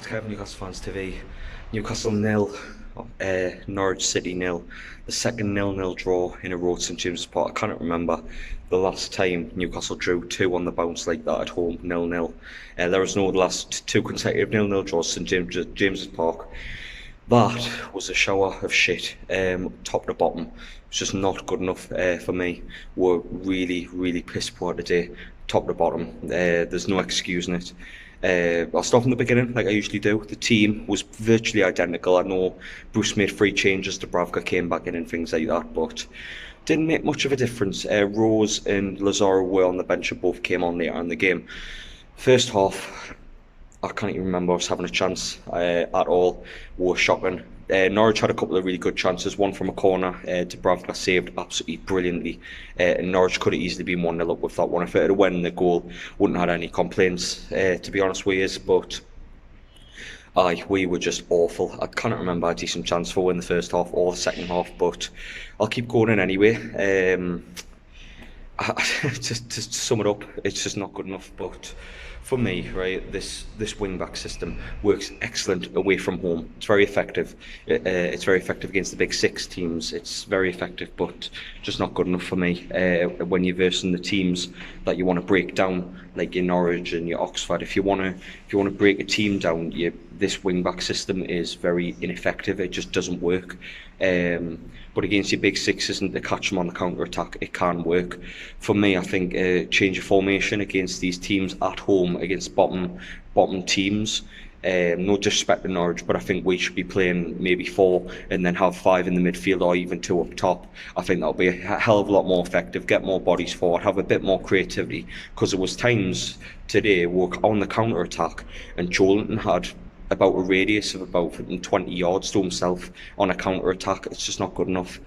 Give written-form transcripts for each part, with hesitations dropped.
Kev, Newcastle Fans TV. Newcastle nil, Norwich City nil. The second 0-0 draw in a row at St James's Park. I cannot remember the last time Newcastle drew two on the bounce like that at home, 0-0. There was no last two consecutive 0-0 draws at St James's Park. That was a shower of shit, top to bottom. It's just not good enough for me. We're really, really piss poor today, top to bottom. There's no excusing it. I'll start from the beginning, like I usually do. The team was virtually identical. I know Bruce made 3 changes, Dubravka came back in and things like that, but didn't make much of a difference. Rose and Lazaro were on the bench and both came on later in the game. First half, I can't even remember us having a chance at all. We were shocking. Norwich had a couple of really good chances, one from a corner. Dubravka saved absolutely brilliantly. And Norwich could have easily been 1-0 up with that one. If it had won the goal, wouldn't have had any complaints, to be honest with you. But we were just awful. I cannot remember a decent chance for in the first half or the second half, but I'll keep going in anyway. To sum it up, it's just not good enough. But for me, right, this wing back system works excellent away from home. It's very effective. It's very effective against the big 6 teams. It's very effective, but just not good enough for me. When you're versing the teams that you want to break down, like your Norwich and your Oxford, if you want to break a team down, this wing back system is very ineffective. It just doesn't work. But against your big 6s and to catch them on the counter attack, it can work. For me, I think change of formation against these teams at home, against bottom teams. No disrespect to Norwich, but I think we should be playing maybe 4 and then have 5 in the midfield or even 2 up top. I think that'll be a hell of a lot more effective, get more bodies forward, have a bit more creativity, because there was times today we were on the counter attack and Joelinton had about a radius of about 20 yards to himself on a counter attack. It's just not good enough.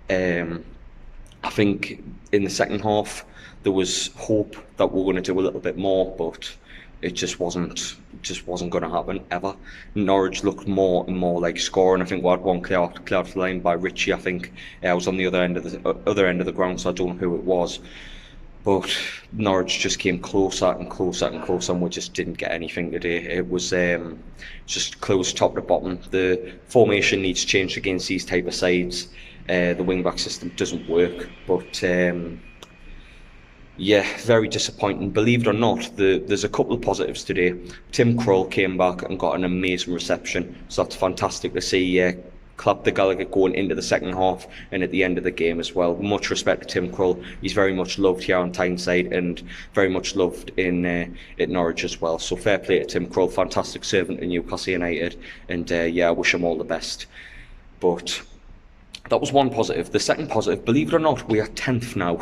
I think in the second half there was hope that we were going to do a little bit more, but it just wasn't going to happen ever. Norwich looked more and more like scoring. I think we had one clear off the line by Richie. I think I was on the other end of the ground, so I don't know who it was. But Norwich just came closer and closer and closer, and we just didn't get anything today. It was just close top to bottom. The formation needs changed against these type of sides. The wing-back system doesn't work. But yeah, very disappointing. Believe it or not, there's a couple of positives today. Tim Krul came back and got an amazing reception, so that's fantastic to see. Clapped the Gallagher going into the second half and at the end of the game as well. Much respect to Tim Krul. He's very much loved here on Tyneside and very much loved at Norwich as well. So fair play to Tim Krul, fantastic servant in Newcastle United, and yeah, I wish him all the best. But that was one positive. The second positive, believe it or not, we are 10th now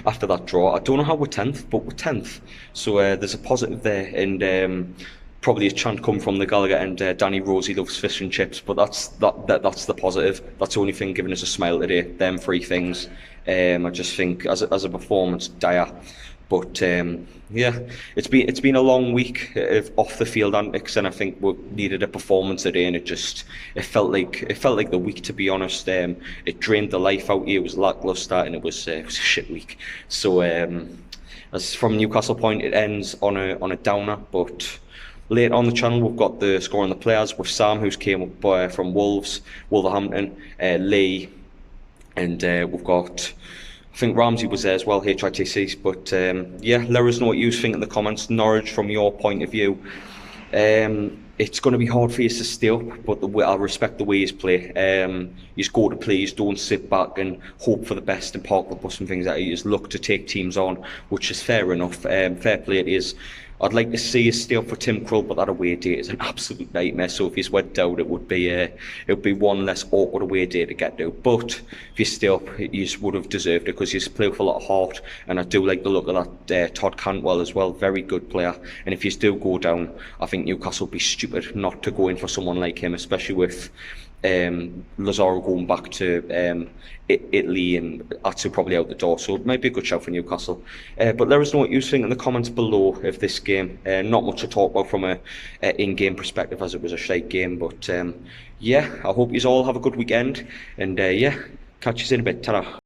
after that draw. I don't know how we're 10th, but we're 10th. So there's a positive there, and probably a chant come from the Gallagher and Danny Rosey loves fish and chips, but that's the positive. That's the only thing giving us a smile today. Them 3 things. I just think as a performance, dire. But yeah, it's been a long week of off the field antics, and I think we needed a performance today, and it felt like the week, to be honest. It drained the life out of you. It was lacklustre, and it was a shit week. So as from Newcastle point, it ends on a downer, but later on the channel, we've got the score on the players with Sam, who's came up from Wolverhampton, Lee, and we've got, I think Ramsey was there as well, HITCs. But yeah, let us know what you think in the comments. Norwich, from your point of view, it's going to be hard for you to stay up, but I respect the way you play. You just go to play, you just don't sit back and hope for the best and park the bus and things like that. You just look to take teams on, which is fair enough. Fair play it is. I'd like to see us stay up for Tim Krul, but that away day is an absolute nightmare. So if he's went out, it would be one less awkward away day to get to. But if you stay up, you would have deserved it, because he's played with a lot of heart, and I do like the look of that Todd Cantwell as well. Very good player. And if you still go down, I think Newcastle would be stupid not to go in for someone like him, especially with Lazaro going back to Italy and Atsu probably out the door, so it might be a good shout for Newcastle. But let us know what you think in the comments below of this game. Not much to talk about from a in-game perspective, as it was a shite game, but yeah, I hope you all have a good weekend, and yeah, catch you in a bit. Ta-ra.